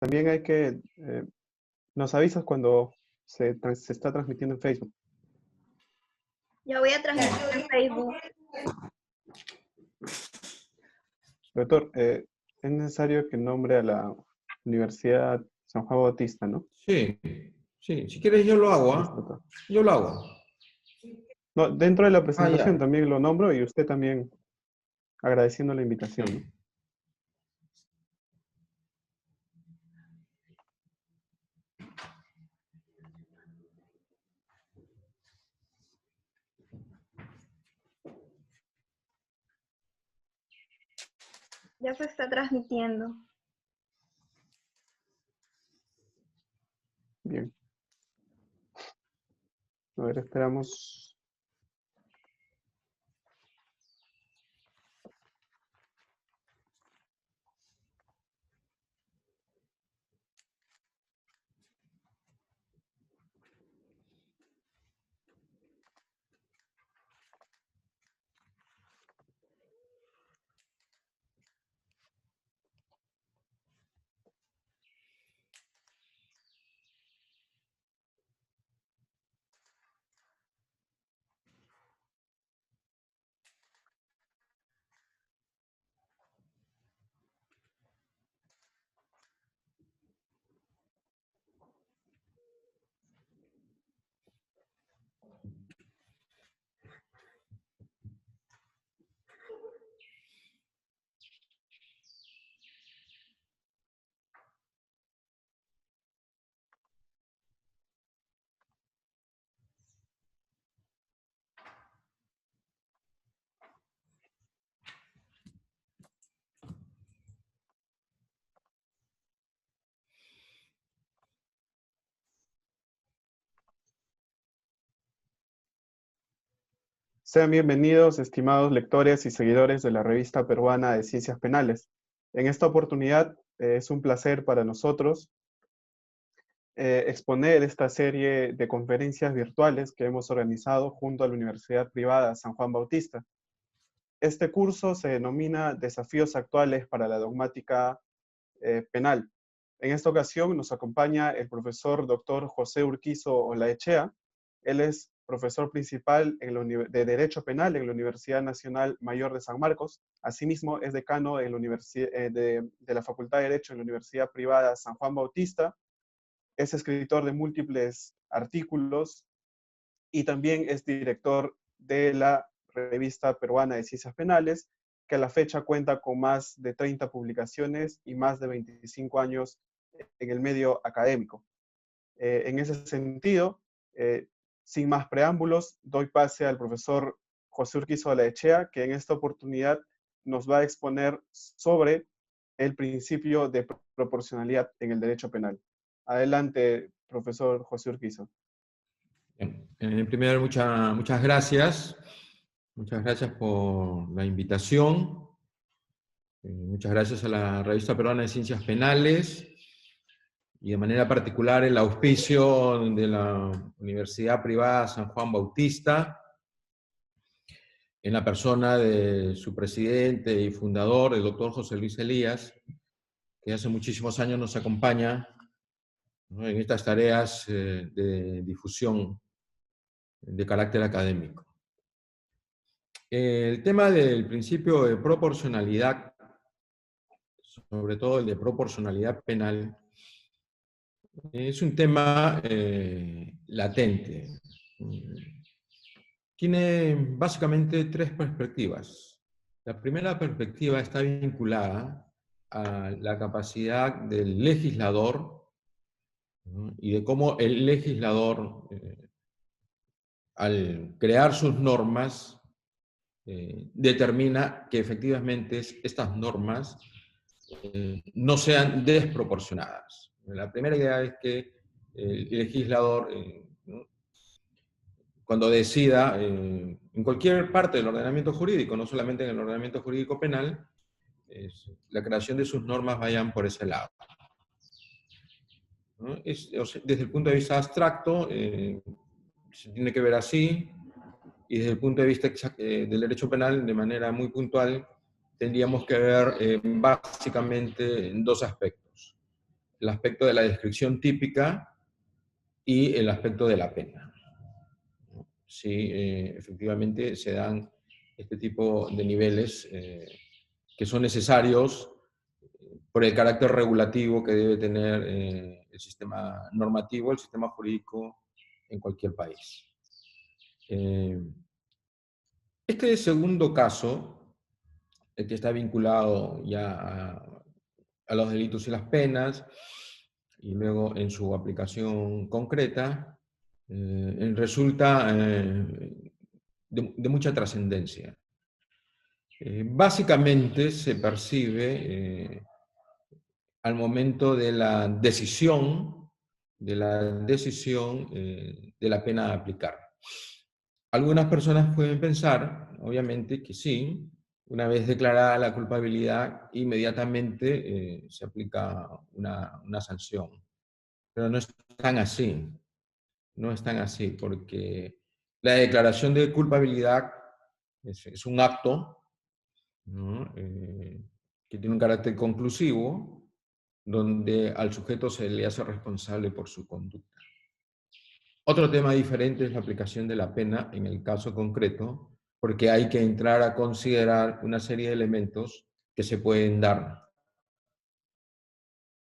También hay que, nos avisas cuando se está transmitiendo en Facebook. Ya voy a transmitir en Facebook. Doctor, es necesario que nombre a la Universidad San Juan Bautista, ¿no? Sí, sí, si quieres yo lo hago, Listo, ¿ah? doctor. Yo lo hago. No, dentro de la Ah, presentación ya. también lo nombro y usted también agradeciendo la invitación, ¿no? Ya se está transmitiendo. Bien. A ver, esperamos. Sean bienvenidos, estimados lectores y seguidores de la Revista Peruana de Ciencias Penales. En esta oportunidad es un placer para nosotros exponer esta serie de conferencias virtuales que hemos organizado junto a la Universidad Privada San Juan Bautista. Este curso se denomina Desafíos Actuales para la Dogmática Penal. En esta ocasión nos acompaña el profesor Dr. José Urquizo Olaechea. Él es profesor principal de Derecho Penal en la Universidad Nacional Mayor de San Marcos. Asimismo, es decano en de la Facultad de Derecho en la Universidad Privada San Juan Bautista. Es escritor de múltiples artículos y también es director de la Revista Peruana de Ciencias Penales, que a la fecha cuenta con más de 30 publicaciones y más de 25 años en el medio académico. En ese sentido, sin más preámbulos, doy pase al profesor José Urquizo Olaechea, que en esta oportunidad nos va a exponer sobre el principio de proporcionalidad en el derecho penal. Adelante, profesor José Urquizo. Primero, muchas gracias. Muchas gracias por la invitación. Muchas gracias a la Revista Peruana de Ciencias Penales y de manera particular el auspicio de la Universidad Privada San Juan Bautista, en la persona de su presidente y fundador, el doctor José Luis Elías, que hace muchísimos años nos acompaña, ¿no?, en estas tareas de difusión de carácter académico. El tema del principio de proporcionalidad, sobre todo el de proporcionalidad penal, es un tema latente. Tiene básicamente tres perspectivas. La primera perspectiva está vinculada a la capacidad del legislador, ¿no?, y de cómo el legislador, al crear sus normas, determina que efectivamente estas normas no sean desproporcionadas. La primera idea es que el legislador, ¿no?, cuando decida, en cualquier parte del ordenamiento jurídico, no solamente en el ordenamiento jurídico penal, la creación de sus normas vayan por ese lado, ¿no? O sea, desde el punto de vista abstracto, se tiene que ver así, y desde el punto de vista del derecho penal, de manera muy puntual, tendríamos que ver básicamente en dos aspectos. el aspecto de la descripción típica y el aspecto de la pena. Sí, efectivamente se dan este tipo de niveles que son necesarios por el carácter regulativo que debe tener el sistema normativo, el sistema jurídico en cualquier país. Este segundo caso, el que está vinculado ya a los delitos y las penas, y luego en su aplicación concreta, resulta de mucha trascendencia. Básicamente se percibe al momento de la decisión de la pena a aplicar. Algunas personas pueden pensar, obviamente, que sí, una vez declarada la culpabilidad, inmediatamente se aplica una sanción. Pero no es tan así, no es tan así, porque la declaración de culpabilidad es un acto, ¿no? Que tiene un carácter conclusivo, donde al sujeto se le hace responsable por su conducta. Otro tema diferente es la aplicación de la pena en el caso concreto, porque hay que entrar a considerar una serie de elementos que se pueden dar,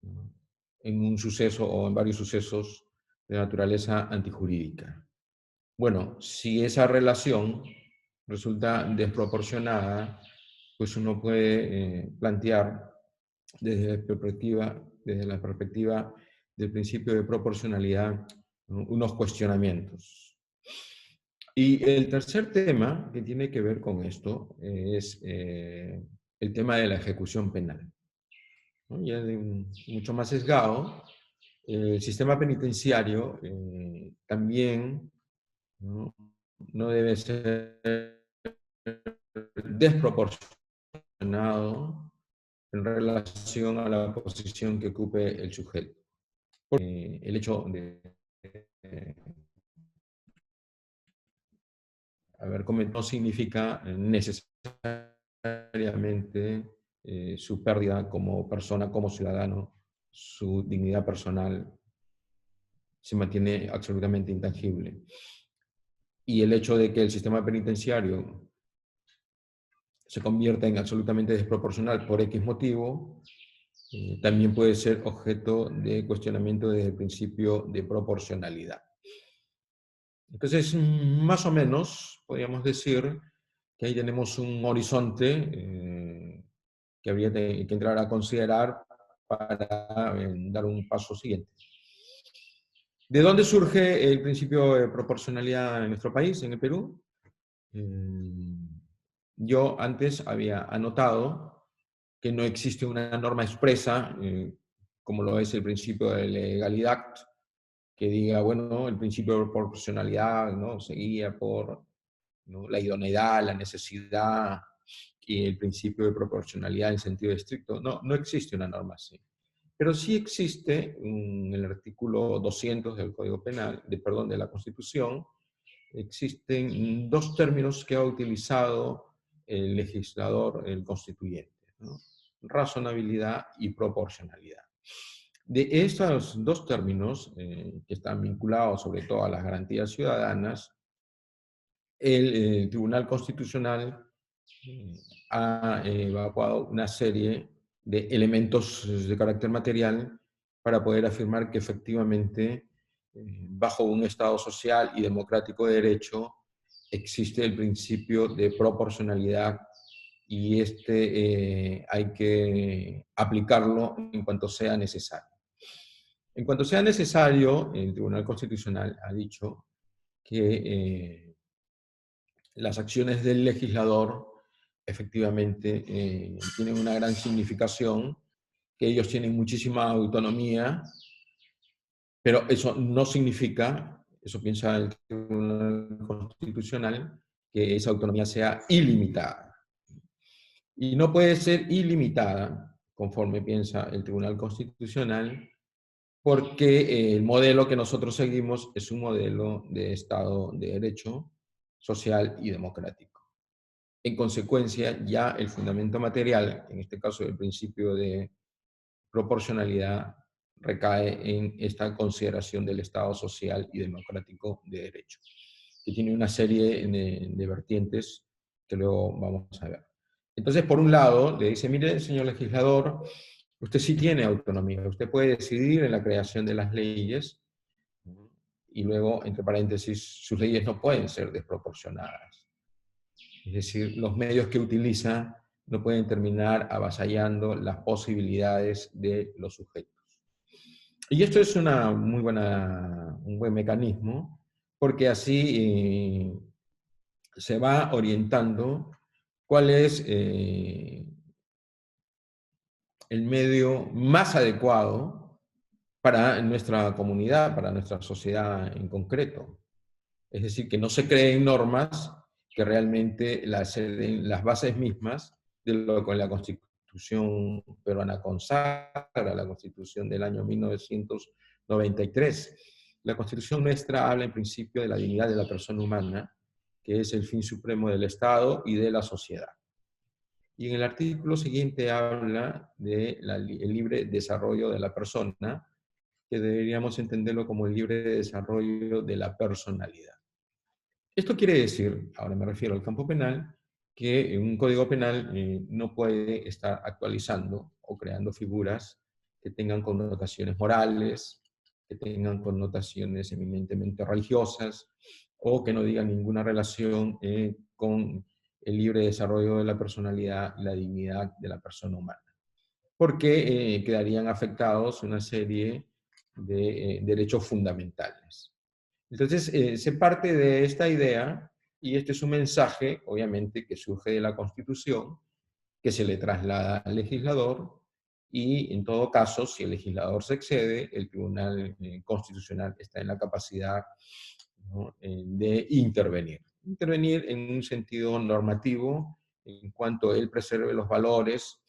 ¿no?, en un suceso o en varios sucesos de naturaleza antijurídica. Bueno, si esa relación resulta desproporcionada, pues uno puede plantear desde la perspectiva del principio de proporcionalidad, ¿no?, unos cuestionamientos. Y el tercer tema que tiene que ver con esto es el tema de la ejecución penal, ¿no? Ya mucho más sesgado, el sistema penitenciario también, ¿no?, no debe ser desproporcionado en relación a la posición que ocupe el sujeto. El hecho de haber cometido no significa necesariamente su pérdida como persona, como ciudadano, su dignidad personal se mantiene absolutamente intangible. Y el hecho de que el sistema penitenciario se convierta en absolutamente desproporcional por X motivo, también puede ser objeto de cuestionamiento desde el principio de proporcionalidad. Entonces, más o menos, podríamos decir que ahí tenemos un horizonte que habría que entrar a considerar para dar un paso siguiente. ¿De dónde surge el principio de proporcionalidad en nuestro país, en el Perú? Yo antes había anotado que no existe una norma expresa, como lo es el principio de legalidad, que diga, bueno, el principio de proporcionalidad, ¿no?, se guía por, ¿no?, la idoneidad, la necesidad, y el principio de proporcionalidad en sentido estricto. No, no existe una norma así. Pero sí existe en el artículo 200 del Código Penal, de la Constitución, existen dos términos que ha utilizado el legislador, el constituyente, ¿no?, razonabilidad y proporcionalidad. De estos dos términos, que están vinculados sobre todo a las garantías ciudadanas, el Tribunal Constitucional ha evacuado una serie de elementos de carácter material para poder afirmar que efectivamente, bajo un Estado social y democrático de derecho, existe el principio de proporcionalidad y hay que aplicarlo en cuanto sea necesario. En cuanto sea necesario, el Tribunal Constitucional ha dicho que las acciones del legislador efectivamente tienen una gran significación, que ellos tienen muchísima autonomía, pero eso no significa, eso piensa el Tribunal Constitucional, que esa autonomía sea ilimitada. Y no puede ser ilimitada, conforme piensa el Tribunal Constitucional, porque el modelo que nosotros seguimos es un modelo de Estado de Derecho, social y democrático. En consecuencia, ya el fundamento material, en este caso el principio de proporcionalidad, recae en esta consideración del Estado social y democrático de derecho, que tiene una serie de vertientes que luego vamos a ver. Entonces, por un lado, le dice, mire, señor legislador, usted sí tiene autonomía, usted puede decidir en la creación de las leyes, y luego, entre paréntesis, sus leyes no pueden ser desproporcionadas. Es decir, los medios que utiliza no pueden terminar avasallando las posibilidades de los sujetos. Y esto es un buen mecanismo, porque así se va orientando cuál es el medio más adecuado para nuestra comunidad, para nuestra sociedad en concreto. Es decir, que no se creen normas que realmente las bases mismas de lo que la Constitución peruana consagra, la Constitución del año 1993. La Constitución nuestra habla en principio de la dignidad de la persona humana, que es el fin supremo del Estado y de la sociedad. Y en el artículo siguiente habla del libre desarrollo de la persona, que deberíamos entenderlo como el libre desarrollo de la personalidad. Esto quiere decir, ahora me refiero al campo penal, que un código penal no puede estar actualizando o creando figuras que tengan connotaciones morales, que tengan connotaciones eminentemente religiosas, o que no digan ninguna relación con el libre desarrollo de la personalidad y la dignidad de la persona humana. Porque quedarían afectados una serie de derechos fundamentales. Entonces, se parte de esta idea, y este es un mensaje, obviamente, que surge de la Constitución, que se le traslada al legislador, y en todo caso, si el legislador se excede, el Tribunal Constitucional está en la capacidad, ¿no?, de intervenir. Intervenir en un sentido normativo, en cuanto él preserve los valores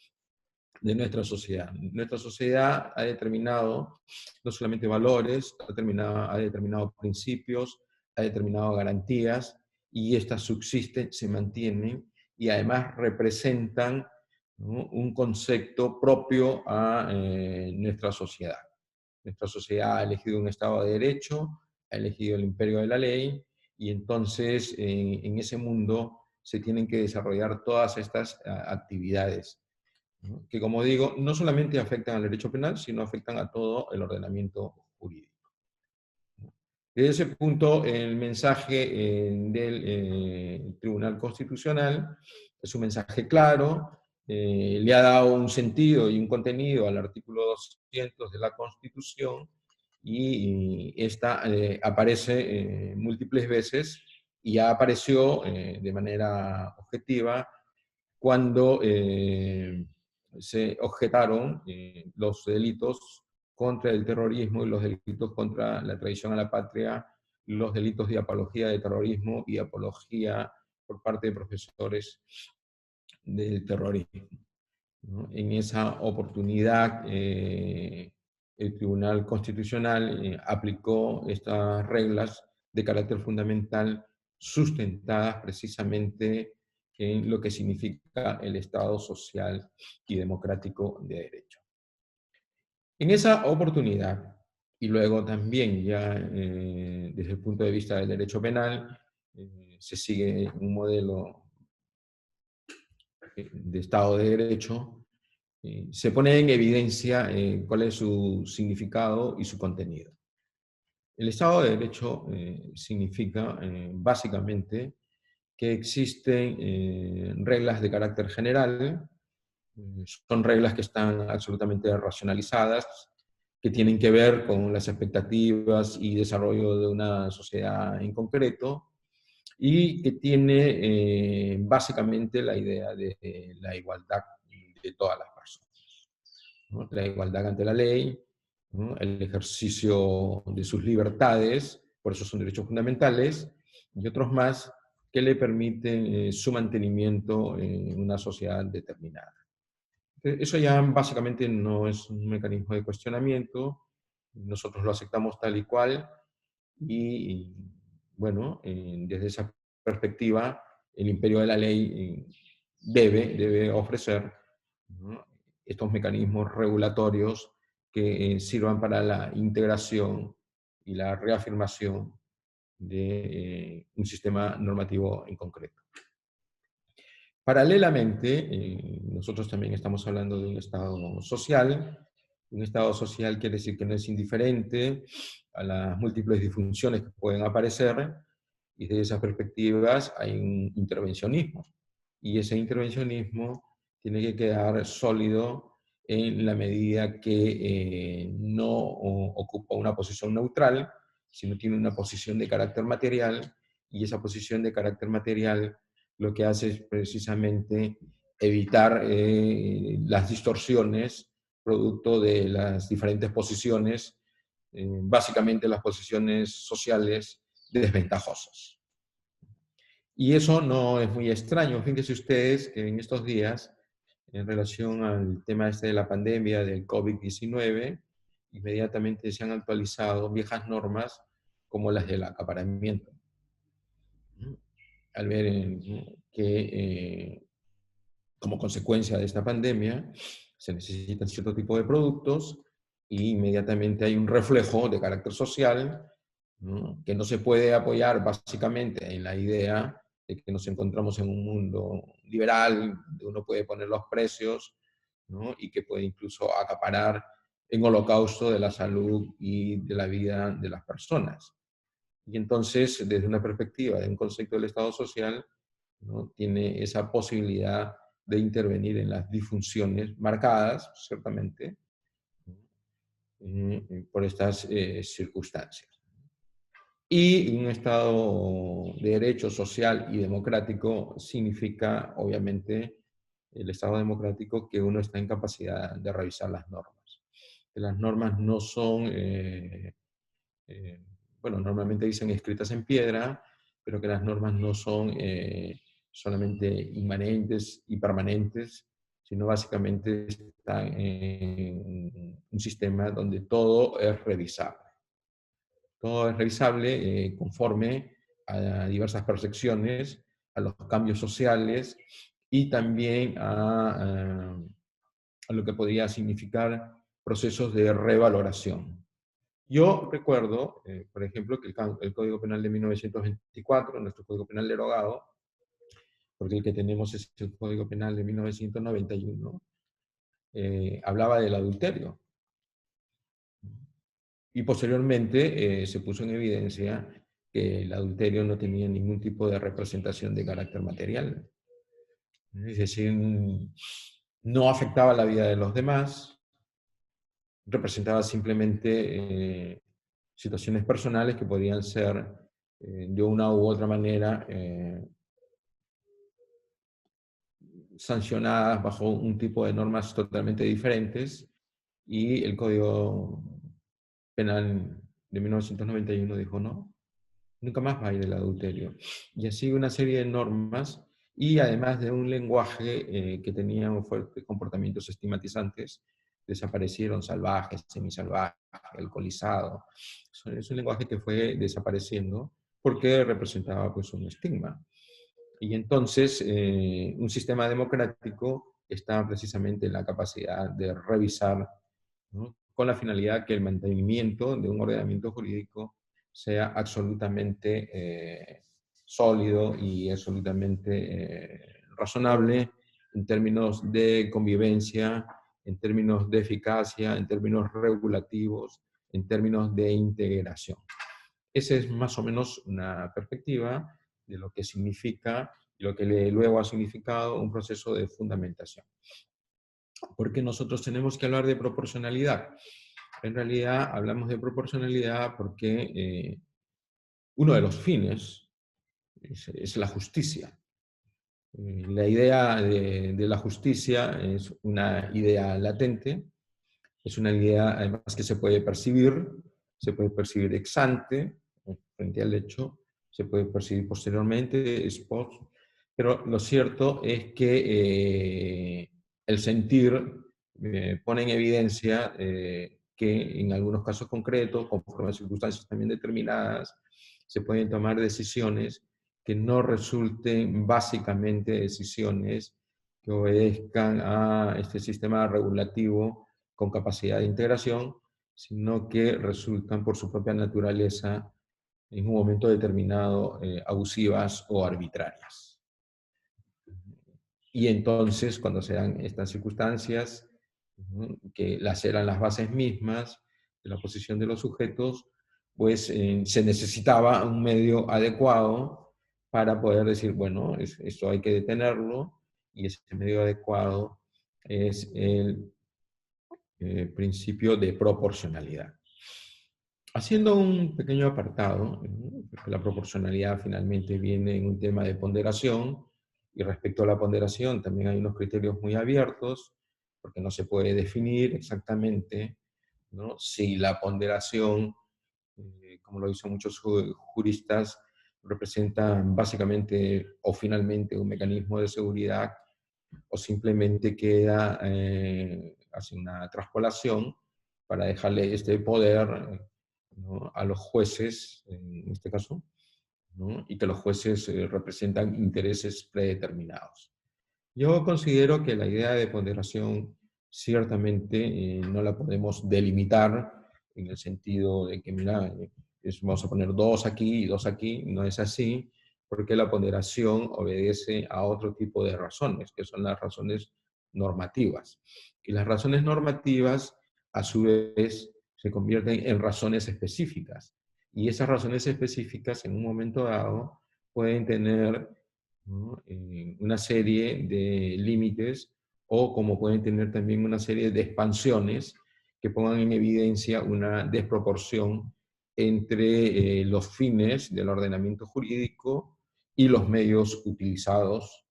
de nuestra sociedad. Nuestra sociedad ha determinado no solamente valores, ha determinado principios, ha determinado garantías, y estas subsisten, se mantienen, y además representan, ¿no?, un concepto propio a nuestra sociedad. Nuestra sociedad ha elegido un Estado de Derecho, ha elegido el imperio de la ley, y entonces en ese mundo se tienen que desarrollar todas estas actividades, ¿no?, que, como digo, no solamente afectan al derecho penal, sino afectan a todo el ordenamiento jurídico. Desde ese punto, el mensaje del Tribunal Constitucional es un mensaje claro, le ha dado un sentido y un contenido al artículo 200 de la Constitución, y esta aparece múltiples veces, y ya apareció de manera objetiva cuando se objetaron los delitos contra el terrorismo y los delitos contra la traición a la patria, los delitos de apología de terrorismo y apología por parte de profesores del terrorismo, ¿no? En esa oportunidad, el Tribunal Constitucional aplicó estas reglas de carácter fundamental, sustentadas precisamente en lo que significa el Estado social y democrático de derecho. En esa oportunidad, y luego también ya desde el punto de vista del derecho penal, se sigue un modelo de Estado de Derecho, se pone en evidencia cuál es su significado y su contenido. El Estado de Derecho significa básicamente que existen reglas de carácter general, son reglas que están absolutamente racionalizadas, que tienen que ver con las expectativas y desarrollo de una sociedad en concreto, y que tiene básicamente la idea de la igualdad de todas las personas, ¿no? La igualdad ante la ley, ¿no?, el ejercicio de sus libertades, por eso son derechos fundamentales, y otros más que le permiten su mantenimiento en una sociedad determinada. Eso ya básicamente no es un mecanismo de cuestionamiento, nosotros lo aceptamos tal y cual, y bueno, desde esa perspectiva, el imperio de la ley debe ofrecer, ¿no?, estos mecanismos regulatorios que sirvan para la integración y la reafirmación de un sistema normativo en concreto. Paralelamente, nosotros también estamos hablando de un Estado social. Un Estado social quiere decir que no es indiferente a las múltiples disfunciones que pueden aparecer, y desde esas perspectivas hay un intervencionismo. Y ese intervencionismo tiene que quedar sólido en la medida que no ocupa una posición neutral, sino tiene una posición de carácter material, y esa posición de carácter material lo que hace es precisamente evitar las distorsiones producto de las diferentes posiciones, básicamente las posiciones sociales desventajosas. Y eso no es muy extraño. Fíjense ustedes que en estos días, en relación al tema este de la pandemia del COVID-19, inmediatamente se han actualizado viejas normas como las del acaparamiento. Al ver que como consecuencia de esta pandemia se necesitan cierto tipo de productos, y inmediatamente hay un reflejo de carácter social, ¿no?, que no se puede apoyar básicamente en la idea de que nos encontramos en un mundo liberal, donde uno puede poner los precios, ¿no?, y que puede incluso acaparar en holocausto de la salud y de la vida de las personas. Y entonces, desde una perspectiva de un concepto del Estado social, ¿no?, tiene esa posibilidad de intervenir en las disfunciones marcadas, ciertamente, por estas circunstancias. Y un Estado de derecho social y democrático significa, obviamente, el Estado democrático, que uno está en capacidad de revisar las normas. Que las normas no son, bueno, normalmente dicen escritas en piedra, pero que las normas no son solamente inmanentes y permanentes, sino básicamente están en un sistema donde todo es revisable. Todo es revisable conforme a diversas percepciones, a los cambios sociales y también a lo que podría significar procesos de revaloración. Yo recuerdo, por ejemplo, que el Código Penal de 1924, nuestro Código Penal derogado, porque el que tenemos es el Código Penal de 1991, hablaba del adulterio. Y posteriormente se puso en evidencia que el adulterio no tenía ningún tipo de representación de carácter material. Es decir, no afectaba la vida de los demás, representaba simplemente situaciones personales que podían ser de una u otra manera sancionadas bajo un tipo de normas totalmente diferentes, y el Código Penal de 1991 dijo no, nunca más va a ir el adulterio. Y así una serie de normas, y además de un lenguaje que tenía fuertes comportamientos estigmatizantes, desaparecieron salvajes, semisalvajes, alcoholizado. Es un lenguaje que fue desapareciendo porque representaba pues un estigma. Y entonces un sistema democrático está precisamente en la capacidad de revisar, ¿no?, con la finalidad que el mantenimiento de un ordenamiento jurídico sea absolutamente sólido y absolutamente razonable en términos de convivencia, en términos de eficacia, en términos regulativos, en términos de integración. Esa es más o menos una perspectiva de lo que significa y lo que luego ha significado un proceso de fundamentación. Porque nosotros tenemos que hablar de proporcionalidad. En realidad hablamos de proporcionalidad porque uno de los fines es la justicia. La idea de la justicia es una idea latente, es una idea además que se puede percibir ex ante, frente al hecho, se puede percibir posteriormente, ex post, pero lo cierto es que el sentir pone en evidencia que en algunos casos concretos, conforme a circunstancias también determinadas, se pueden tomar decisiones que no resulten básicamente decisiones que obedezcan a este sistema regulativo con capacidad de integración, sino que resultan por su propia naturaleza en un momento determinado abusivas o arbitrarias. Y entonces, cuando se dan estas circunstancias, que laceran las bases mismas de la posición de los sujetos, pues se necesitaba un medio adecuado para poder decir, bueno, esto hay que detenerlo, y ese medio adecuado es el principio de proporcionalidad. Haciendo un pequeño apartado, porque la proporcionalidad finalmente viene en un tema de ponderación, y respecto a la ponderación también hay unos criterios muy abiertos, porque no se puede definir exactamente, ¿no?, si la ponderación, como lo dicen muchos juristas, representa básicamente o finalmente un mecanismo de seguridad, o simplemente queda, hace una traspolación para dejarle este poder, ¿no?, a los jueces, en este caso, ¿no?, y que los jueces representan intereses predeterminados. Yo considero que la idea de ponderación ciertamente no la podemos delimitar en el sentido de que, mira, vamos a poner 2 aquí y 2 aquí, no es así, porque la ponderación obedece a otro tipo de razones, que son las razones normativas. Y las razones normativas, a su vez, se convierten en razones específicas. Y esas razones específicas, en un momento dado, pueden tener, ¿no?, una serie de límites, o como pueden tener también una serie de expansiones que pongan en evidencia una desproporción entre los fines del ordenamiento jurídico y los medios utilizados,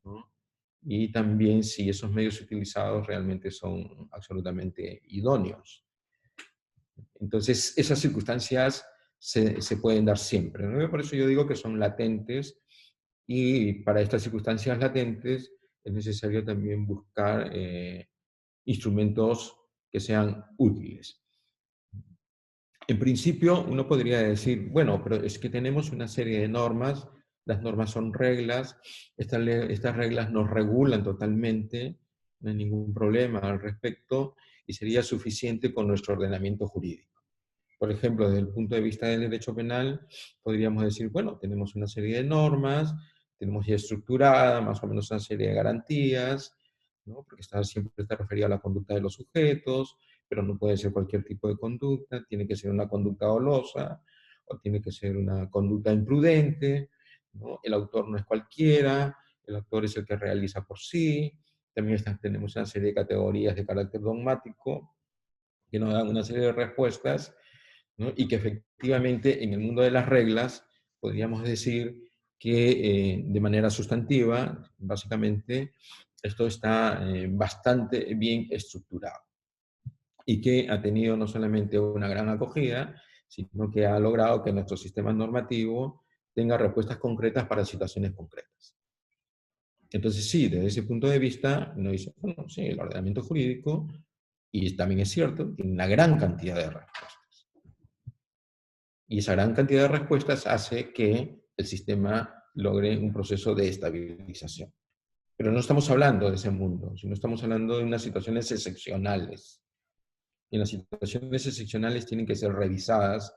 ¿no?, y también si esos medios utilizados realmente son absolutamente idóneos. Entonces, esas circunstancias se pueden dar siempre, ¿no? Por eso yo digo que son latentes, y para estas circunstancias latentes es necesario también buscar instrumentos que sean útiles. En principio, uno podría decir, bueno, pero es que tenemos una serie de normas, las normas son reglas, estas reglas nos regulan totalmente, no hay ningún problema al respecto, y sería suficiente con nuestro ordenamiento jurídico. Por ejemplo, desde el punto de vista del derecho penal, podríamos decir, bueno, tenemos una serie de normas, tenemos ya estructurada más o menos una serie de garantías, ¿no?, porque siempre está referido a la conducta de los sujetos, pero no puede ser cualquier tipo de conducta, tiene que ser una conducta dolosa, o tiene que ser una conducta imprudente, ¿no? El autor no es cualquiera, el autor es el que realiza por sí. También tenemos una serie de categorías de carácter dogmático que nos dan una serie de respuestas, ¿no?, y que efectivamente en el mundo de las reglas podríamos decir que de manera sustantiva, básicamente, esto está bastante bien estructurado, y que ha tenido no solamente una gran acogida, sino que ha logrado que nuestro sistema normativo tenga respuestas concretas para situaciones concretas. Entonces sí, desde ese punto de vista, uno dice, bueno, sí, el ordenamiento jurídico, y también es cierto, tiene una gran cantidad de respuestas. Y esa gran cantidad de respuestas hace que el sistema logre un proceso de estabilización. Pero no estamos hablando de ese mundo, sino estamos hablando de unas situaciones excepcionales. Y las situaciones excepcionales tienen que ser revisadas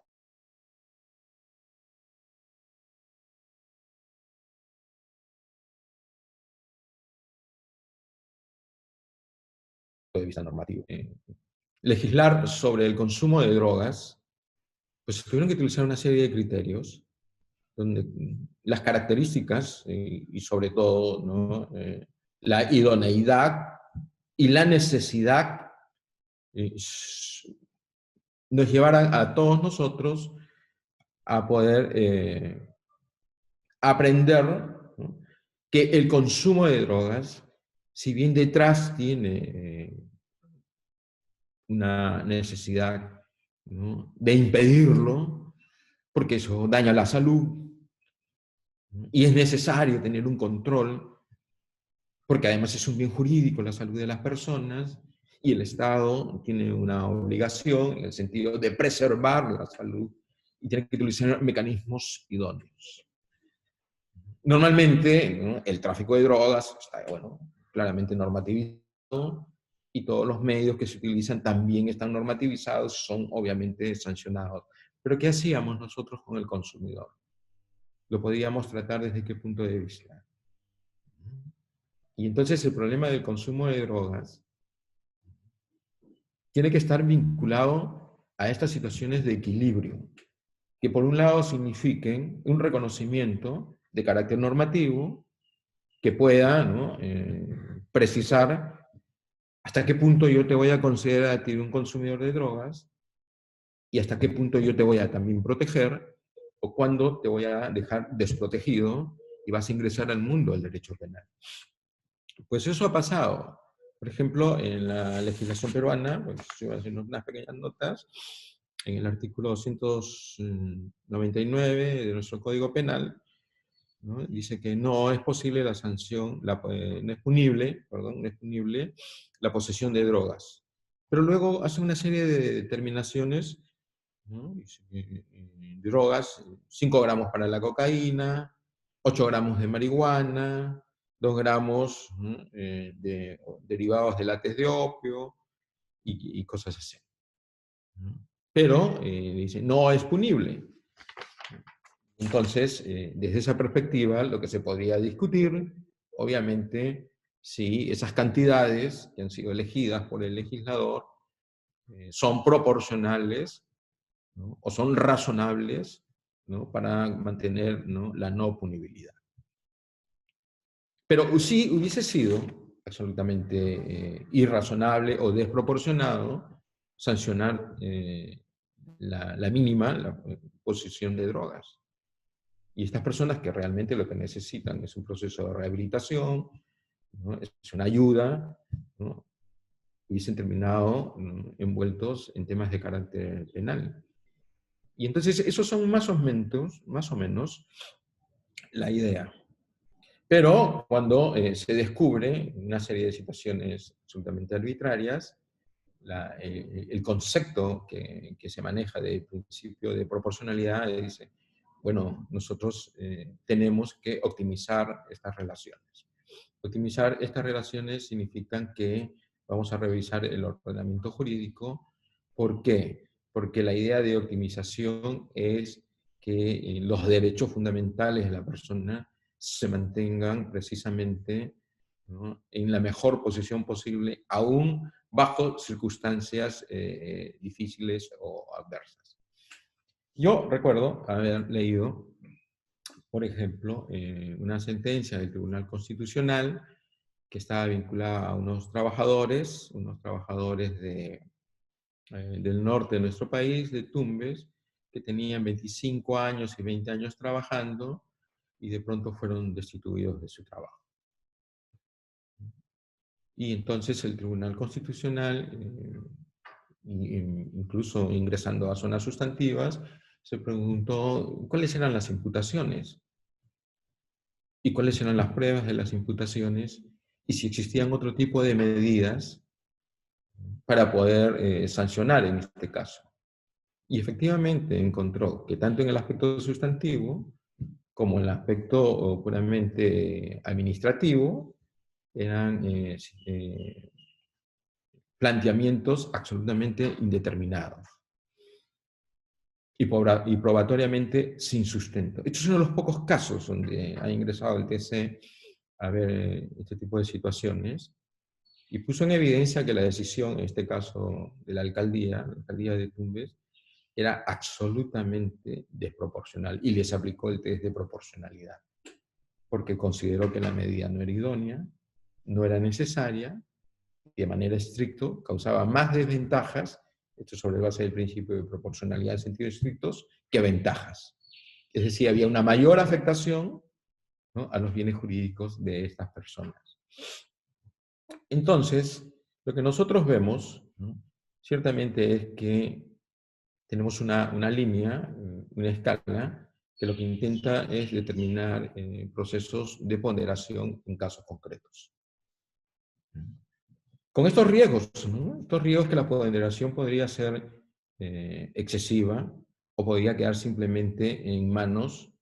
desde el punto de vista normativo. Legislar sobre el consumo de drogas, pues tuvieron que utilizar una serie de criterios, donde las características y sobre todo, ¿no?, la idoneidad y la necesidad nos llevaran a todos nosotros a poder aprender, ¿no?, que el consumo de drogas, si bien detrás tiene una necesidad, ¿no?, de impedirlo, porque eso daña la salud, ¿no?, y es necesario tener un control, porque además es un bien jurídico la salud de las personas, y el Estado tiene una obligación en el sentido de preservar la salud, y tiene que utilizar mecanismos idóneos. Normalmente, ¿no?, el tráfico de drogas está, bueno, claramente normativizado, y todos los medios que se utilizan también están normativizados, son obviamente sancionados. Pero ¿qué hacíamos nosotros con el consumidor? Lo podíamos tratar desde qué punto de vista. Y entonces el problema del consumo de drogas tiene que estar vinculado a estas situaciones de equilibrio, que por un lado signifiquen un reconocimiento de carácter normativo que pueda, ¿no?, precisar hasta qué punto yo te voy a considerar a ti un consumidor de drogas y hasta qué punto yo te voy a también proteger o cuándo te voy a dejar desprotegido y vas a ingresar al mundo del derecho penal. Pues eso ha pasado. Por ejemplo, en la legislación peruana, pues yo voy a hacer unas pequeñas notas, en el artículo 299 de nuestro Código Penal, ¿no?, dice que no es posible la sanción, no es punible la posesión de drogas. Pero luego hace una serie de determinaciones, ¿no? Dice que, drogas, 5 gramos para la cocaína, 8 gramos de marihuana, 2 gramos, ¿no?, de derivados de látex de opio y cosas así, ¿no? Pero dice, no es punible. Entonces, desde esa perspectiva, lo que se podría discutir, obviamente, si esas cantidades que han sido elegidas por el legislador son proporcionales, ¿no?, o son razonables, ¿no?, para mantener, ¿no?, la no punibilidad. Pero sí hubiese sido absolutamente irrazonable o desproporcionado sancionar la mínima, la posesión de drogas. Y estas personas que realmente lo que necesitan es un proceso de rehabilitación, ¿no?, es una ayuda, ¿no?, hubiesen terminado, ¿no?, envueltos en temas de carácter penal. Y entonces esos son más o menos la idea. Pero cuando se descubre una serie de situaciones absolutamente arbitrarias, el concepto que se maneja del principio de proporcionalidad dice, bueno, nosotros tenemos que optimizar estas relaciones. Optimizar estas relaciones significa que vamos a revisar el ordenamiento jurídico. ¿Por qué? Porque la idea de optimización es que los derechos fundamentales de la persona se mantengan precisamente, ¿no?, en la mejor posición posible, aún bajo circunstancias difíciles o adversas. Yo recuerdo haber leído, por ejemplo, una sentencia del Tribunal Constitucional que estaba vinculada a unos trabajadores del norte de nuestro país, de Tumbes, que tenían 25 años y 20 años trabajando y de pronto fueron destituidos de su trabajo. Y entonces el Tribunal Constitucional, incluso ingresando a zonas sustantivas, se preguntó cuáles eran las imputaciones y cuáles eran las pruebas de las imputaciones y si existían otro tipo de medidas para poder sancionar en este caso. Y efectivamente encontró que tanto en el aspecto sustantivo como en el aspecto puramente administrativo eran planteamientos absolutamente indeterminados y probatoriamente sin sustento. Estos son los pocos casos donde ha ingresado el TC a ver este tipo de situaciones y puso en evidencia que la decisión, en este caso de la alcaldía de Tumbes, era absolutamente desproporcional y les aplicó el test de proporcionalidad, porque consideró que la medida no era idónea, no era necesaria, y de manera estricta causaba más desventajas, esto sobre base del principio de proporcionalidad en sentido estrictos, que ventajas. Es decir, había una mayor afectación, ¿no?, a los bienes jurídicos de estas personas. Entonces, lo que nosotros vemos, ¿no?, ciertamente es que tenemos una línea, una escala, que lo que intenta es determinar procesos de ponderación en casos concretos. Con estos riesgos, ¿no?, estos riesgos que la ponderación podría ser excesiva o podría quedar simplemente en manos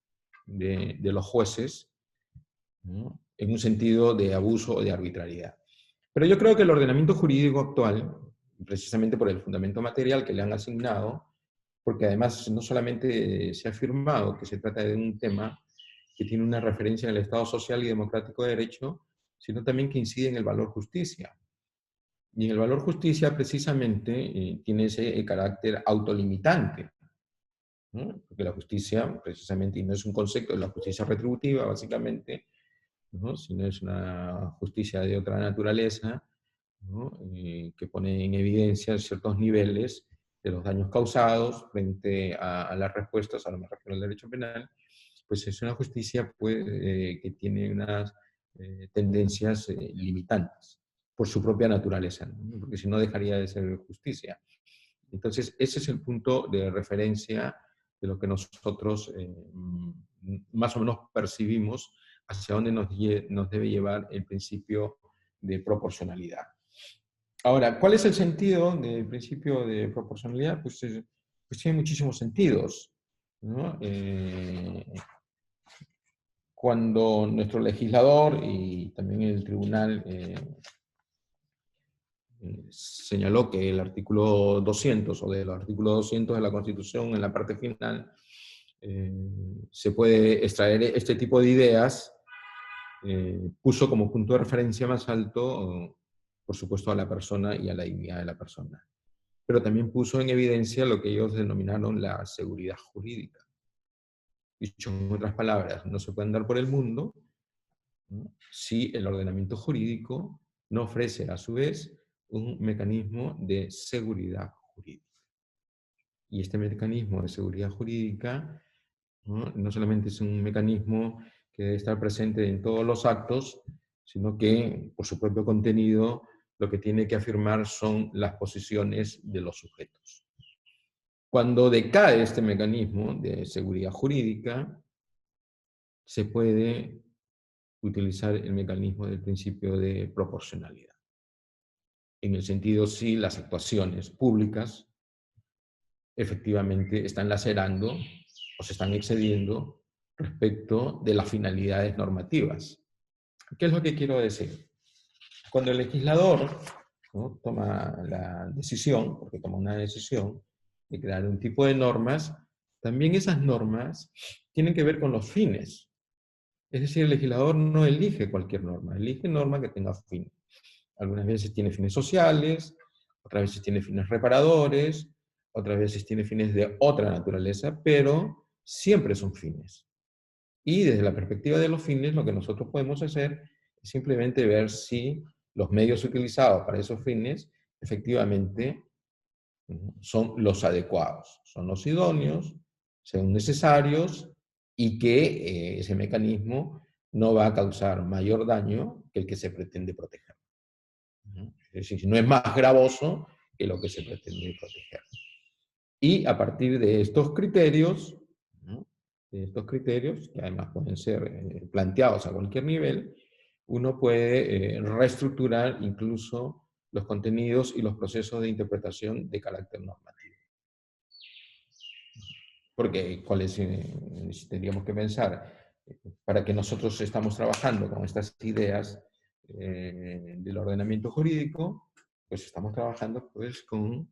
de los jueces, ¿no?, en un sentido de abuso o de arbitrariedad. Pero yo creo que el ordenamiento jurídico actual, precisamente por el fundamento material que le han asignado, porque además no solamente se ha afirmado que se trata de un tema que tiene una referencia en el Estado social y democrático de derecho, sino también que incide en el valor justicia. Y en el valor justicia precisamente tiene ese carácter autolimitante, ¿no? Porque la justicia precisamente, y no es un concepto de la justicia retributiva básicamente, ¿no? Sino es una justicia de otra naturaleza, ¿no? Que pone en evidencia ciertos niveles de los daños causados frente a las respuestas, ahora me refiero al derecho penal, pues es una justicia pues, que tiene unas tendencias limitantes por su propia naturaleza, ¿no? Porque si no dejaría de ser justicia. Entonces, ese es el punto de referencia de lo que nosotros más o menos percibimos hacia dónde nos debe llevar el principio de proporcionalidad. Ahora, ¿cuál es el sentido del principio de proporcionalidad? Pues tiene muchísimos sentidos, ¿no? Cuando nuestro legislador y también el tribunal señaló que el artículo 200 o del artículo 200 de la Constitución en la parte final se puede extraer este tipo de ideas, puso como punto de referencia más alto, por supuesto, a la persona y a la dignidad de la persona. Pero también puso en evidencia lo que ellos denominaron la seguridad jurídica. Dicho en otras palabras, no se puede andar por el mundo, ¿no?, si el ordenamiento jurídico no ofrece a su vez un mecanismo de seguridad jurídica. Y este mecanismo de seguridad jurídica no solamente es un mecanismo que debe estar presente en todos los actos, sino que por su propio contenido lo que tiene que afirmar son las posiciones de los sujetos. Cuando decae este mecanismo de seguridad jurídica, se puede utilizar el mecanismo del principio de proporcionalidad. En el sentido si las actuaciones públicas efectivamente están lacerando o se están excediendo respecto de las finalidades normativas. ¿Qué es lo que quiero decir? Cuando el legislador, ¿no?, toma la decisión, porque toma una decisión de crear un tipo de normas, también esas normas tienen que ver con los fines. Es decir, el legislador no elige cualquier norma, elige norma que tenga fin. Algunas veces tiene fines sociales, otras veces tiene fines reparadores, otras veces tiene fines de otra naturaleza, pero siempre son fines. Y desde la perspectiva de los fines, lo que nosotros podemos hacer es simplemente ver si los medios utilizados para esos fines efectivamente son los adecuados, son los idóneos, son necesarios y que ese mecanismo no va a causar mayor daño que el que se pretende proteger. Es decir, no es más gravoso que lo que se pretende proteger. Y a partir de estos criterios, ¿no?, de estos criterios, que además pueden ser planteados a cualquier nivel, uno puede reestructurar incluso los contenidos y los procesos de interpretación de carácter normativo. Porque, ¿cuáles tendríamos que pensar? Para que nosotros estamos trabajando con estas ideas del ordenamiento jurídico, pues estamos trabajando pues con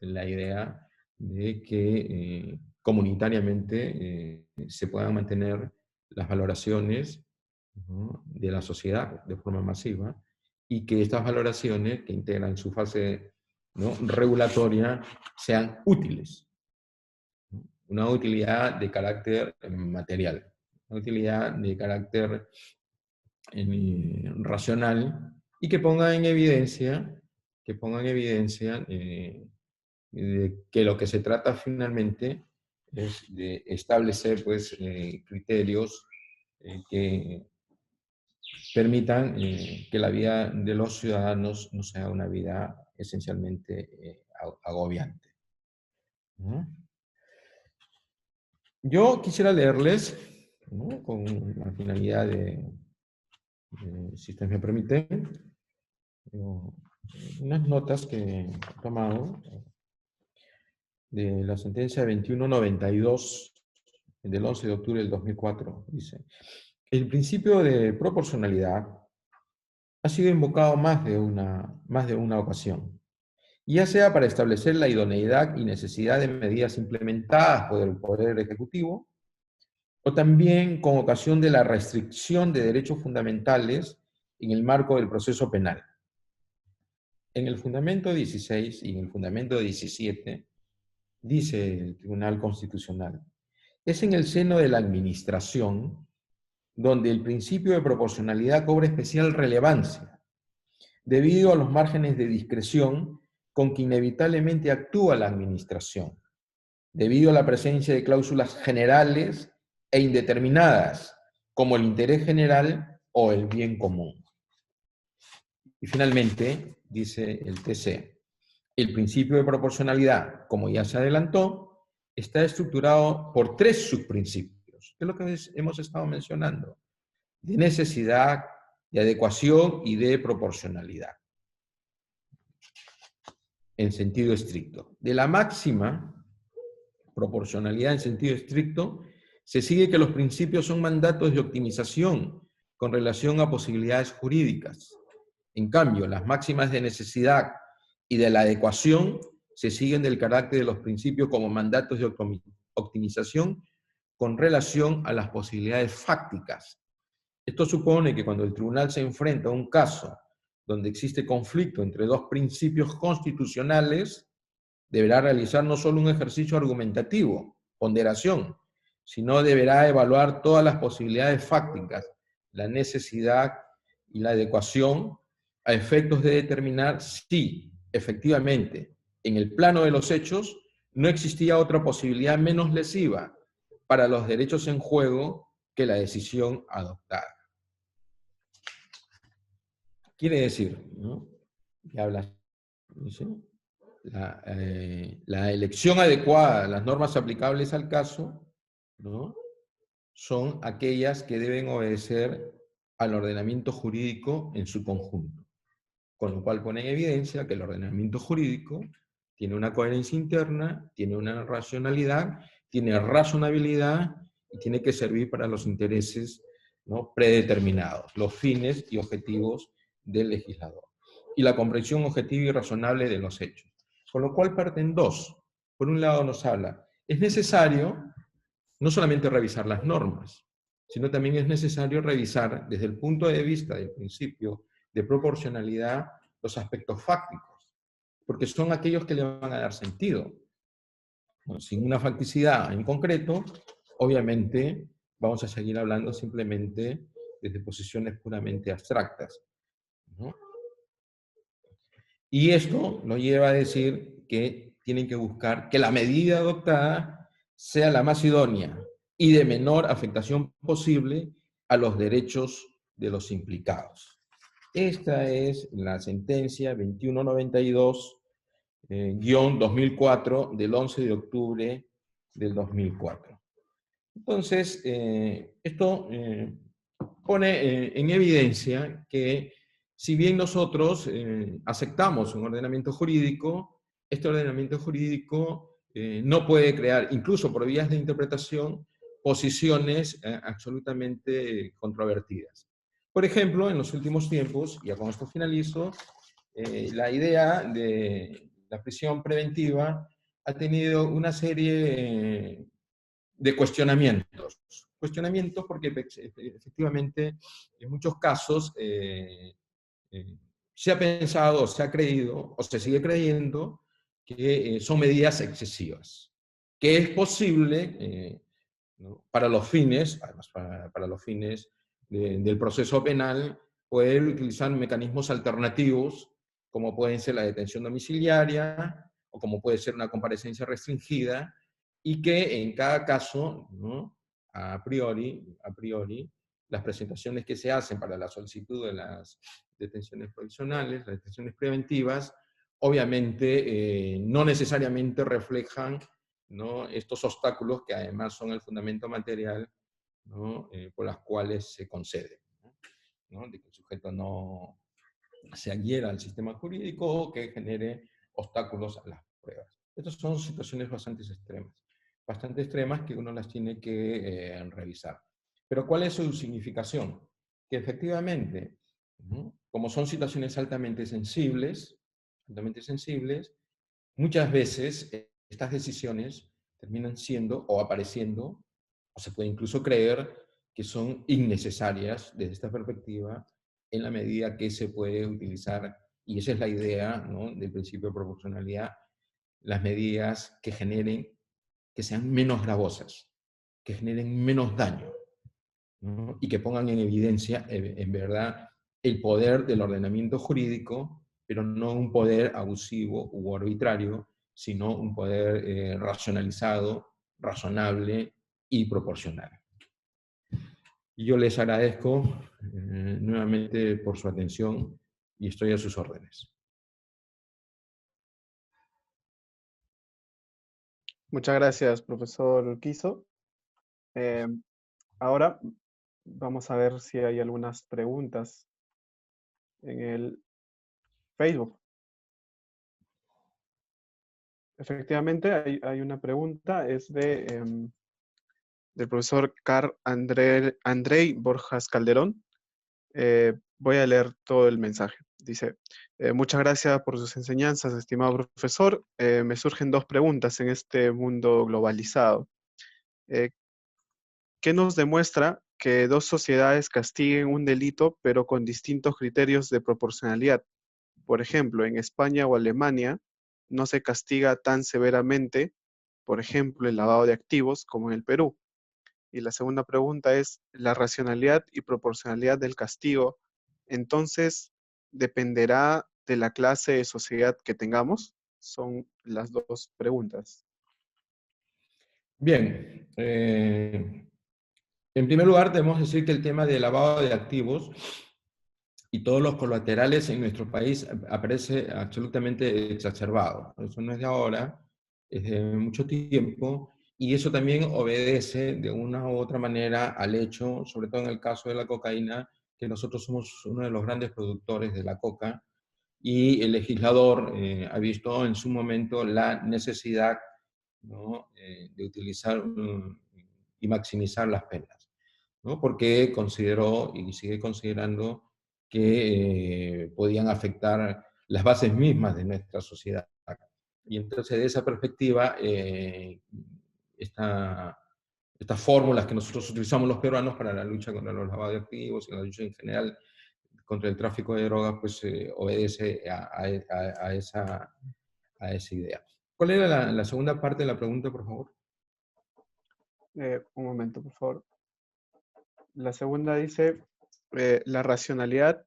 la idea de que comunitariamente se puedan mantener las valoraciones, ¿no?, de la sociedad de forma masiva, y que estas valoraciones que integran su fase, ¿no?, regulatoria sean útiles. Una utilidad de carácter material, una utilidad de carácter racional, y que ponga en evidencia, que lo que se trata finalmente es de establecer pues, criterios que permitan que la vida de los ciudadanos no sea una vida esencialmente agobiante, ¿no? Yo quisiera leerles, ¿no?, con la finalidad si ustedes me permiten, unas notas que he tomado de la sentencia 2192 del 11 de octubre del 2004. Dice: el principio de proporcionalidad ha sido invocado más de una ocasión, ya sea para establecer la idoneidad y necesidad de medidas implementadas por el Poder Ejecutivo, o también con ocasión de la restricción de derechos fundamentales en el marco del proceso penal. En el fundamento 16 y en el fundamento 17, dice el Tribunal Constitucional, es en el seno de la administración donde el principio de proporcionalidad cobra especial relevancia, debido a los márgenes de discreción con que inevitablemente actúa la administración, debido a la presencia de cláusulas generales e indeterminadas, como el interés general o el bien común. Y finalmente, dice el TC, el principio de proporcionalidad, como ya se adelantó, está estructurado por 3 subprincipios, que es lo que hemos estado mencionando, de necesidad, de adecuación y de proporcionalidad, en sentido estricto. De la máxima proporcionalidad en sentido estricto, se sigue que los principios son mandatos de optimización con relación a posibilidades jurídicas. En cambio, las máximas de necesidad y de la adecuación se siguen del carácter de los principios como mandatos de optimización con relación a las posibilidades fácticas. Esto supone que cuando el tribunal se enfrenta a un caso donde existe conflicto entre 2 principios constitucionales, deberá realizar no solo un ejercicio argumentativo, ponderación, sino deberá evaluar todas las posibilidades fácticas, la necesidad y la adecuación a efectos de determinar si, efectivamente, en el plano de los hechos, no existía otra posibilidad menos lesiva para los derechos en juego que la decisión adoptada. Quiere decir, ¿no? Que habla, ¿no? La elección adecuada, las normas aplicables al caso, ¿no? Son aquellas que deben obedecer al ordenamiento jurídico en su conjunto. Con lo cual pone en evidencia que el ordenamiento jurídico tiene una coherencia interna, tiene una racionalidad, tiene razonabilidad y tiene que servir para los intereses, ¿no?, predeterminados, los fines y objetivos del legislador. Y la comprensión objetiva y razonable de los hechos. Con lo cual parten 2. Por un lado nos habla, es necesario no solamente revisar las normas, sino también es necesario revisar desde el punto de vista del principio de proporcionalidad los aspectos fácticos, porque son aquellos que le van a dar sentido. Bueno, sin una facticidad en concreto, obviamente vamos a seguir hablando simplemente desde posiciones puramente abstractas, ¿no? Y esto nos lleva a decir que tienen que buscar que la medida adoptada sea la más idónea y de menor afectación posible a los derechos de los implicados. Esta es la sentencia 2192-2004 del 11 de octubre del 2004. Entonces, esto pone en evidencia que si bien nosotros aceptamos un ordenamiento jurídico, este ordenamiento jurídico no puede crear, incluso por vías de interpretación, posiciones absolutamente controvertidas. Por ejemplo, en los últimos tiempos, ya con esto finalizo, la idea de la prisión preventiva ha tenido una serie de cuestionamientos. Cuestionamientos porque efectivamente en muchos casos se ha pensado, se ha creído, o se sigue creyendo, que son medidas excesivas. Que es posible, ¿no?, para los fines, además para los fines del proceso penal, poder utilizar mecanismos alternativos, como pueden ser la detención domiciliaria, o como puede ser una comparecencia restringida, y que en cada caso, ¿no?, a priori, las presentaciones que se hacen para la solicitud de las detenciones provisionales, las detenciones preventivas, obviamente no necesariamente reflejan, ¿no?, estos obstáculos que además son el fundamento material, ¿no?, por las cuales se concede, ¿no?, de que el sujeto no se adhiera al sistema jurídico o que genere obstáculos a las pruebas. Estas son situaciones bastante extremas que uno las tiene que revisar. Pero ¿cuál es su significación? Que efectivamente, ¿no?, como son situaciones altamente sensibles, muchas veces estas decisiones terminan siendo o apareciendo, o se puede incluso creer que son innecesarias desde esta perspectiva, en la medida que se puede utilizar, y esa es la idea, ¿no?, del principio de proporcionalidad, las medidas que generen, que sean menos gravosas, que generen menos daño, ¿no?, y que pongan en evidencia, en verdad, el poder del ordenamiento jurídico, pero no un poder abusivo u arbitrario, sino un poder racionalizado, razonable y proporcional. Y yo les agradezco nuevamente por su atención y estoy a sus órdenes. Muchas gracias, profesor Urquizo. Ahora vamos a ver si hay algunas preguntas en el Facebook. Efectivamente, hay una pregunta, es del profesor Carl Andrei Borjas Calderón. Voy a leer todo el mensaje. Dice, muchas gracias por sus enseñanzas, estimado profesor. Me surgen dos preguntas en este mundo globalizado. ¿Qué nos demuestra que dos sociedades castiguen un delito, pero con distintos criterios de proporcionalidad? Por ejemplo, en España o Alemania no se castiga tan severamente, por ejemplo, el lavado de activos como en el Perú. Y la segunda pregunta es, ¿la racionalidad y proporcionalidad del castigo, entonces, dependerá de la clase de sociedad que tengamos? Son las dos preguntas. Bien, en primer lugar debemos decir que el tema del lavado de activos y todos los colaterales en nuestro país aparece absolutamente exacerbado. Eso no es de ahora, es de mucho tiempo, y eso también obedece de una u otra manera al hecho, sobre todo en el caso de la cocaína, que nosotros somos uno de los grandes productores de la coca, y el legislador ha visto en su momento la necesidad, ¿no?, de utilizar y maximizar las penas, ¿no?, porque consideró y sigue considerando que podían afectar las bases mismas de nuestra sociedad. Y entonces, de esa perspectiva, estas fórmulas que nosotros utilizamos los peruanos para la lucha contra los lavados de activos y la lucha en general contra el tráfico de drogas, pues obedece a esa idea. ¿Cuál era la segunda parte de la pregunta, por favor? Un momento, por favor. La segunda dice, la racionalidad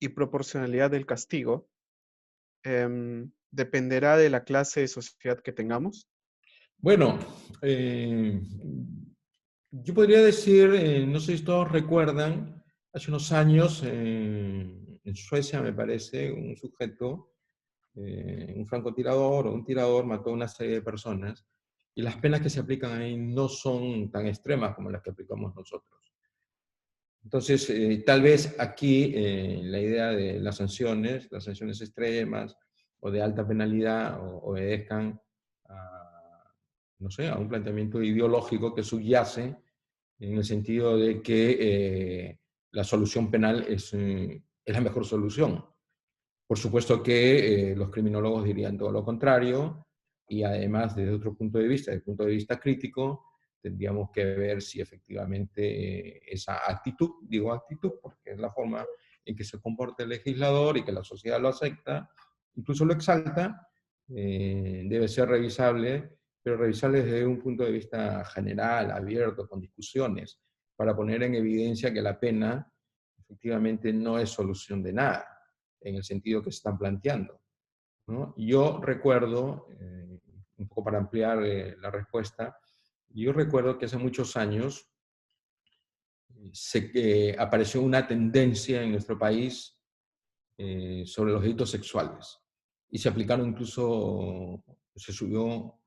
y proporcionalidad del castigo dependerá de la clase de sociedad que tengamos. Bueno, yo podría decir, no sé si todos recuerdan, hace unos años en Suecia, me parece, un sujeto, un francotirador o un tirador mató a una serie de personas y las penas que se aplican ahí no son tan extremas como las que aplicamos nosotros. Entonces, tal vez aquí la idea de las sanciones extremas o de alta penalidad obedezcan a, no sé, a un planteamiento ideológico que subyace en el sentido de que la solución penal es la mejor solución. Por supuesto que los criminólogos dirían todo lo contrario, y además desde otro punto de vista, desde el punto de vista crítico, tendríamos que ver si efectivamente esa actitud, digo actitud porque es la forma en que se comporta el legislador y que la sociedad lo acepta, incluso lo exalta, debe ser revisable, pero revisable desde un punto de vista general, abierto, con discusiones, para poner en evidencia que la pena efectivamente no es solución de nada en el sentido que se están planteando, ¿no? Yo recuerdo, un poco para ampliar la respuesta, yo recuerdo que hace muchos años apareció una tendencia en nuestro país sobre los delitos sexuales y se aplicaron incluso, se subió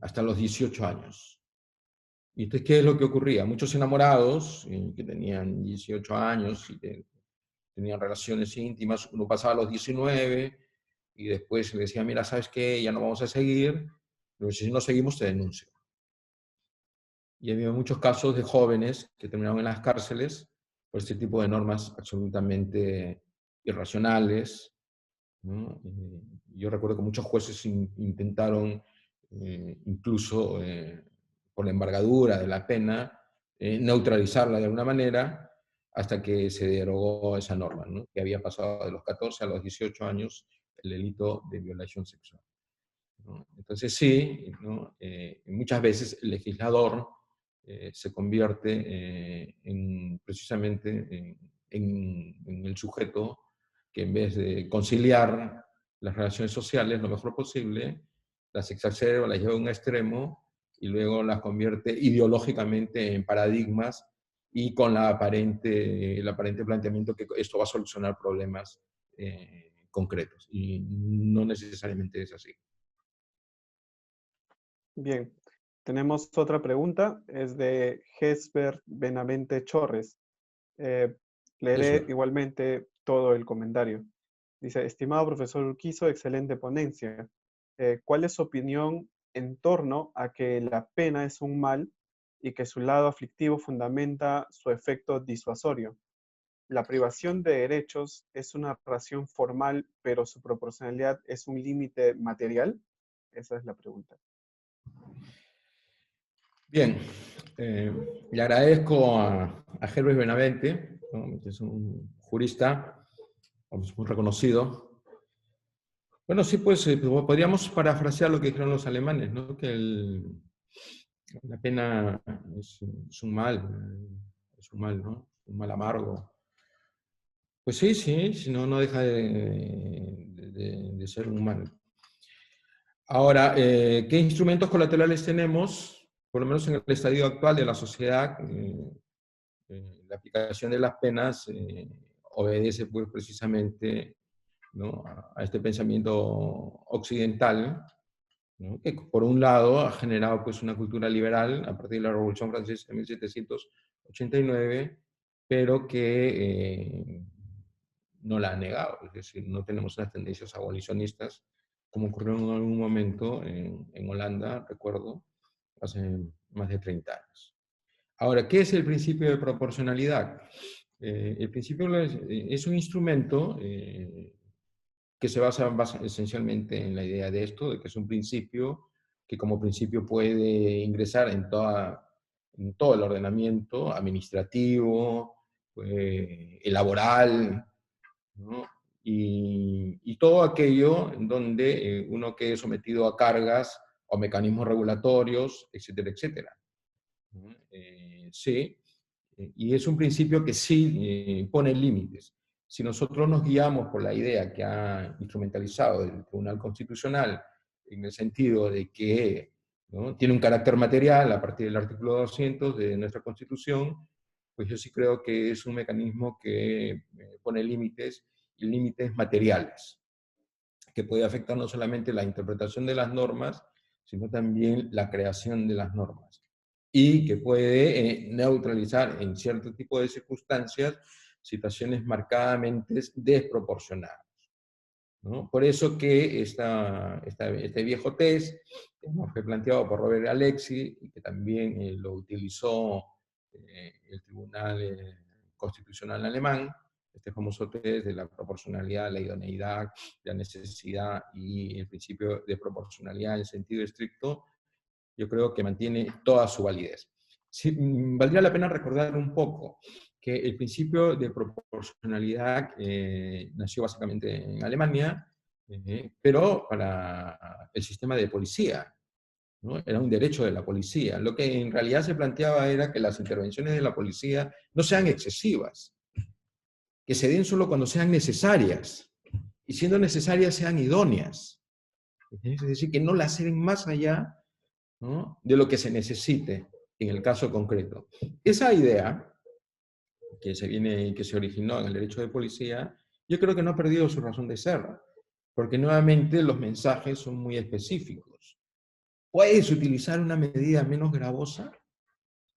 hasta los 18 años. Y entonces, ¿qué es lo que ocurría? Muchos enamorados que tenían 18 años y tenían relaciones íntimas, uno pasaba a los 19 y después le decía, mira, ¿sabes qué? Ya no vamos a seguir, pero si no seguimos te denuncio. Y había muchos casos de jóvenes que terminaron en las cárceles por este tipo de normas absolutamente irracionales, ¿no? Yo recuerdo que muchos jueces intentaron, incluso por la embargadura de la pena, neutralizarla de alguna manera, hasta que se derogó esa norma, ¿no? Que había pasado de los 14 a los 18 años el delito de violación sexual, ¿no? Entonces sí, ¿no? Muchas veces el legislador se convierte precisamente en el sujeto que, en vez de conciliar las relaciones sociales lo mejor posible, las exacerba, las lleva a un extremo y luego las convierte ideológicamente en paradigmas y con el aparente planteamiento que esto va a solucionar problemas concretos. Y no necesariamente es así. Bien, tenemos otra pregunta, es de Gesbert Benavente Chorres. Leeré Eso. igualmente todo el comentario. Dice, estimado profesor Urquizo, excelente ponencia. ¿Cuál es su opinión en torno a que la pena es un mal y que su lado aflictivo fundamenta su efecto disuasorio? ¿La privación de derechos es una relación formal, pero su proporcionalidad es un límite material? Esa es la pregunta. Bien, le agradezco a Herbert Benavente, ¿no? Que es un jurista muy reconocido. Bueno, sí, pues podríamos parafrasear lo que dijeron los alemanes, ¿no? Que la pena es un mal, ¿no? Un mal amargo. Pues sí, sí, si no, no deja de ser un mal. Ahora, ¿qué instrumentos colaterales tenemos? Por lo menos en el estadio actual de la sociedad, la aplicación de las penas obedece pues, precisamente, ¿no? a este pensamiento occidental, ¿no? Que por un lado ha generado pues, una cultura liberal a partir de la Revolución Francesa de 1789, pero que no la ha negado, es decir, no tenemos unas tendencias abolicionistas, como ocurrió en algún momento en Holanda, recuerdo, hace más de 30 años. Ahora, ¿qué es el principio de proporcionalidad? El principio es un instrumento que se basa esencialmente en la idea de esto, de que es un principio que como principio puede ingresar en todo el ordenamiento administrativo, el laboral, ¿no? Y todo aquello en donde uno quede sometido a cargas o mecanismos regulatorios, etcétera, etcétera. Sí, y es un principio que sí pone límites. Si nosotros nos guiamos por la idea que ha instrumentalizado el Tribunal Constitucional en el sentido de que, ¿no? tiene un carácter material a partir del artículo 200 de nuestra Constitución, pues yo sí creo que es un mecanismo que pone límites, y límites materiales, que puede afectar no solamente la interpretación de las normas, sino también la creación de las normas, y que puede neutralizar en cierto tipo de circunstancias situaciones marcadamente desproporcionadas, ¿no? Por eso que este viejo test, que fue planteado por Robert Alexi, y que también lo utilizó el Tribunal Constitucional alemán, este famoso test de la proporcionalidad, la idoneidad, la necesidad y el principio de proporcionalidad en sentido estricto, yo creo que mantiene toda su validez. Sí, valdría la pena recordar un poco que el principio de proporcionalidad nació básicamente en Alemania, pero para el sistema de policía, ¿no? Era un derecho de la policía. Lo que en realidad se planteaba era que las intervenciones de la policía no sean excesivas, que se den solo cuando sean necesarias, y siendo necesarias sean idóneas. Es decir, que no las den más allá, ¿no? de lo que se necesite en el caso concreto. Esa idea que se originó en el derecho de policía, yo creo que no ha perdido su razón de ser, porque nuevamente los mensajes son muy específicos. ¿Puedes utilizar una medida menos gravosa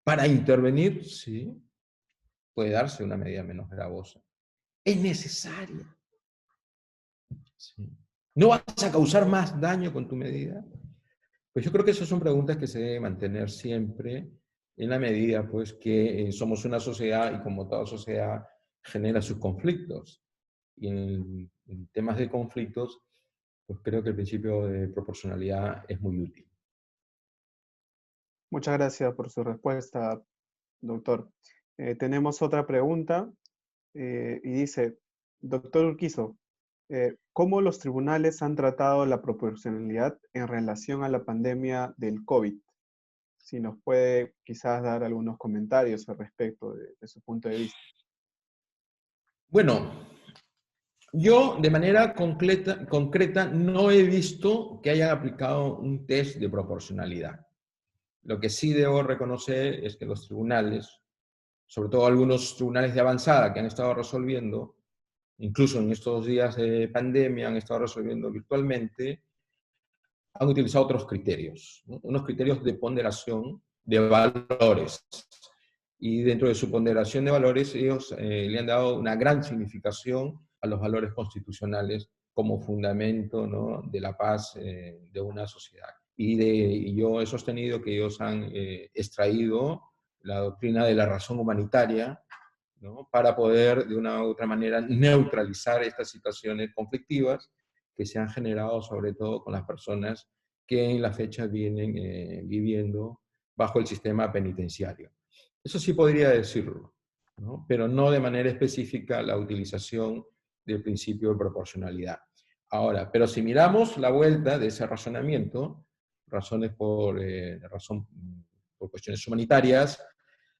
para intervenir? Sí, puede darse una medida menos gravosa. Es necesaria. Sí. ¿No vas a causar más daño con tu medida? Pues yo creo que esas son preguntas que se deben mantener siempre en la medida pues, que somos una sociedad y como toda sociedad genera sus conflictos. y en temas de conflictos, pues creo que el principio de proporcionalidad es muy útil. Muchas gracias por su respuesta, doctor. Tenemos otra pregunta y dice, doctor Urquizo, ¿cómo los tribunales han tratado la proporcionalidad en relación a la pandemia del COVID? Si nos puede quizás dar algunos comentarios al respecto de su punto de vista. Bueno, yo de manera concreta no he visto que hayan aplicado un test de proporcionalidad. Lo que sí debo reconocer es que los tribunales, sobre todo algunos tribunales de avanzada que han estado resolviendo, incluso en estos días de pandemia, han estado resolviendo virtualmente, han utilizado otros criterios, ¿no? Unos criterios de ponderación de valores. Y dentro de su ponderación de valores, ellos le han dado una gran significación a los valores constitucionales como fundamento, ¿no?, de la paz de una sociedad. Y yo he sostenido que ellos han extraído la doctrina de la razón humanitaria, ¿no?, para poder de una u otra manera neutralizar estas situaciones conflictivas que se han generado sobre todo con las personas que en la fecha vienen viviendo bajo el sistema penitenciario. Eso sí podría decirlo, ¿no?, pero no de manera específica la utilización del principio de proporcionalidad. Ahora, pero si miramos la vuelta de ese razonamiento, razones por cuestiones humanitarias,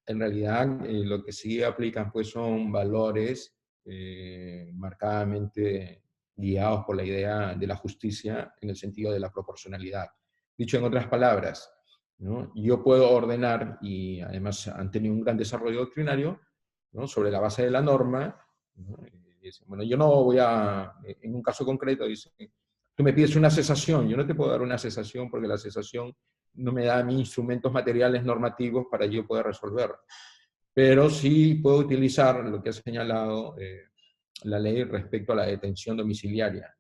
en realidad lo que sí aplican pues son valores marcadamente guiados por la idea de la justicia en el sentido de la proporcionalidad. Dicho en otras palabras, ¿no?, yo puedo ordenar, y además han tenido un gran desarrollo doctrinario, ¿no?, sobre la base de la norma, ¿no? Dicen, bueno, yo no voy a, en un caso concreto, dicen, tú me pides una cesación, yo no te puedo dar una cesación porque la cesación no me da a mí instrumentos materiales normativos para yo poder resolver. Pero sí puedo utilizar lo que ha señalado la ley respecto a la detención domiciliaria.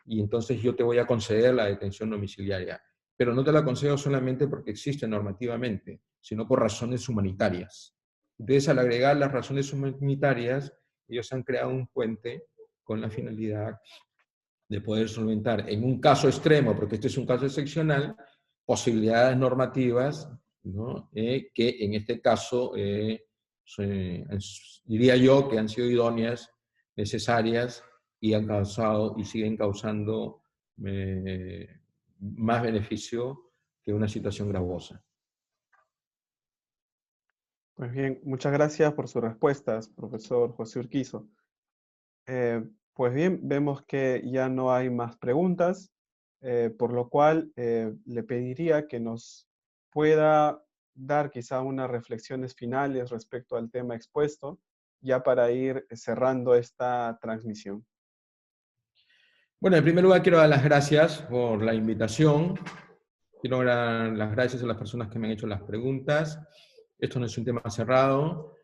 Y entonces yo te voy a conceder la detención domiciliaria. Pero no te la concedo solamente porque existe normativamente, sino por razones humanitarias. Entonces, al agregar las razones humanitarias, ellos han creado un puente con la finalidad de poder solventar, en un caso extremo, porque este es un caso excepcional, posibilidades normativas, ¿no?, que en este caso diría yo que han sido idóneas, necesarias y han causado y siguen causando más beneficio que una situación gravosa. Pues bien, muchas gracias por sus respuestas, profesor José Urquizo. Pues bien, vemos que ya no hay más preguntas, por lo cual le pediría que nos pueda dar quizá unas reflexiones finales respecto al tema expuesto, ya para ir cerrando esta transmisión. Bueno, en primer lugar quiero dar las gracias por la invitación. Quiero dar las gracias a las personas que me han hecho las preguntas. Esto no es un tema cerrado.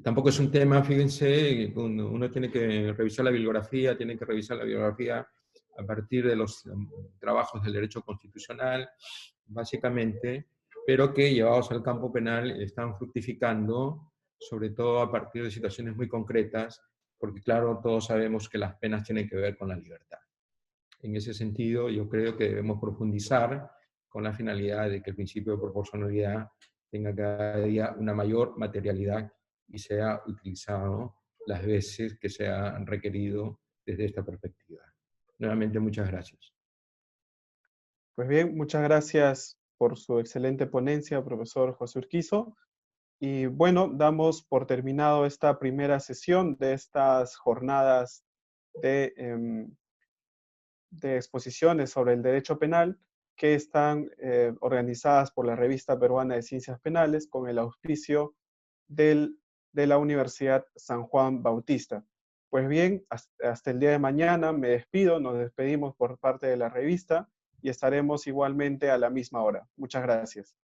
Tampoco es un tema, fíjense, uno tiene que revisar la bibliografía, tiene que revisar la bibliografía a partir de los trabajos del derecho constitucional, básicamente, pero que llevados al campo penal están fructificando, sobre todo a partir de situaciones muy concretas, porque claro, todos sabemos que las penas tienen que ver con la libertad. En ese sentido, yo creo que debemos profundizar con la finalidad de que el principio de proporcionalidad tenga cada día una mayor materialidad y sea utilizado las veces que sea requerido desde esta perspectiva. Nuevamente, muchas gracias. Pues bien, muchas gracias por su excelente ponencia, profesor José Urquizo. Y bueno, damos por terminado esta primera sesión de estas jornadas de de exposiciones sobre el derecho penal que están organizadas por la Revista Peruana de Ciencias Penales con el auspicio de la Universidad San Juan Bautista. Pues bien, hasta el día de mañana me despido, nos despedimos por parte de la revista y estaremos igualmente a la misma hora. Muchas gracias.